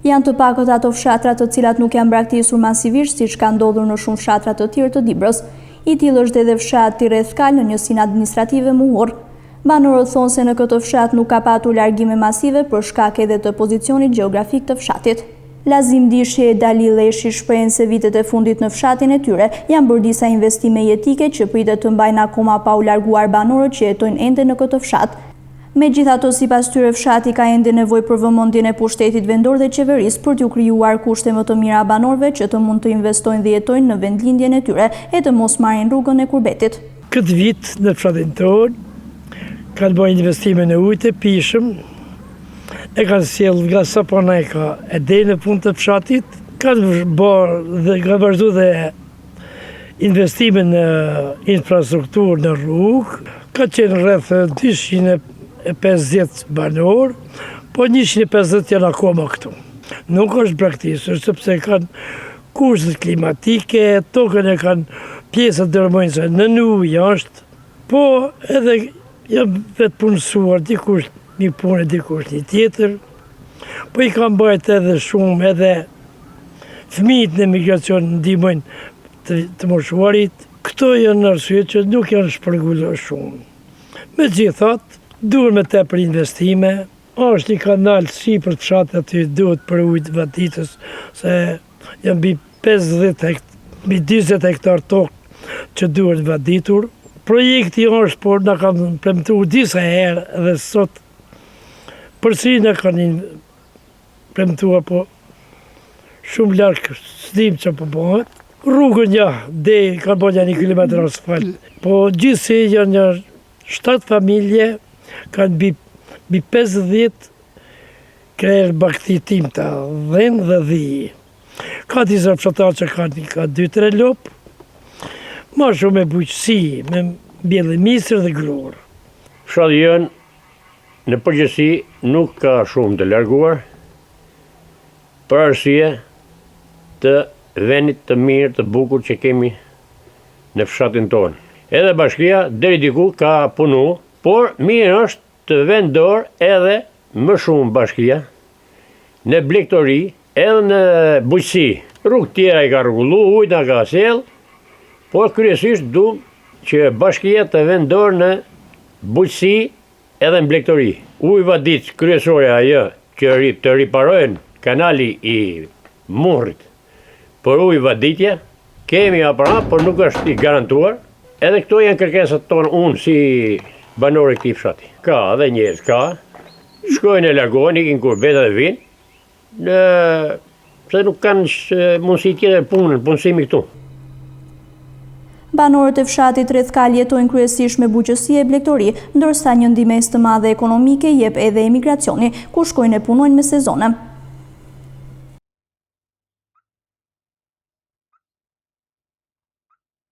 Janë të pakët ato fshatra të cilat nuk janë braktisur masivisht siç ka ndodhur në shumë fshatra të tjerë të Dibrës. I tillë është edhe fshatri rreth Kal në njësinë administrative Muhor. Banorët thonë se në këtë fshat nuk ka patur largime masive për shkak edhe të pozicionit gjeografik të fshatit. Lazim Dishje e Dali Leshi shprehen se vitet e fundit në fshatin e tyre janë bërë disa investime jetike që pritet të mbajnë akoma pa u larguar banorët që jetojnë ende në këtë fshat. Megjithatë, sipas tyre, fshati ka ende nevojë për vëmendjen e pushtetit vendor dhe qeverisë për t'u krijuar kushte më të mira banorëve që të mund të investojnë dhe jetojnë në vendlindjen e tyre e të mos marrin rrugën e kurbetit. Këtë vit në fshatin tonë kanë bërë investime në ujë të pishëm, e kanë sjellë nga Saponajka e deri në fund të fshatit, kanë bërë dhe kanë vazhduar dhe investime në infrastrukturë në rrugë, ka qenë rreth 250 banor, po 150 janë akoma këtu. Nuk është braktisur, sepse kanë kushtet klimatike, tokën e kanë pjesët dërmojnëse në ujë jashtë, po edhe janë vetë punësuar, dikush një punë, dikush një tjetër, po I kanë bajt edhe shumë, edhe fëmijët në emigracion ndihmojnë të moshuarit. Këto janë arsye që nuk janë shpërngulluar shumë. Megjithatë, duhet me tepër investime, është një kanal sipër fshatit aty duhet për ujë të vaditës, se janë mbi 20 hektar tokë që duhet vaditur. Projekti është, por na kanë premtuar disa herë dhe sot përsëri na kanë premtuar, po shumë larg s'dim që po bëhet. Rrugën deri ka bërë 1 kilometër asfalt, po gjithsej janë 7 familje, kanë mbi 50 krerë baktitim të dhenë dhe dhijë. Ka disa fshatarë që ka 2-3 lopë, ma shumë me bujqësi, me bjellë misër dhe grurë. Fshati jënë në përgjithësi nuk ka shumë të larguar, për arsye të vendit të mirë të bukur që kemi në fshatin tonë. Edhe bashkia deri diku ka punu, por mirë është të vendor edhe më shumë bashkia në blegtori edhe në bujqësi. Rrugë tjera I ka rregullu, ujna ka sjell, por kryesisht du që bashkia të vendor në bujqësi edhe në blegtori. Ujë vadit kryesore ajo që të riparojnë kanali I Muhrit për ujë vaditje, kemi aparat, por nuk është I garantuar. Edhe këto janë kërkesat tonë unë si banori këtij fshati. Ka edhe njerëz, shkojnë e largohen, ikin kurbeta dhe vinë, se nuk kanë mundësi tjetër punësimi këtu. Banorët e fshatit rreth Kal jetojnë kryesisht me bujqësi e blegtori, ndërsa një ndihmës të madhe ekonomike jep edhe emigracioni, ku shkojnë e punojnë me sezone.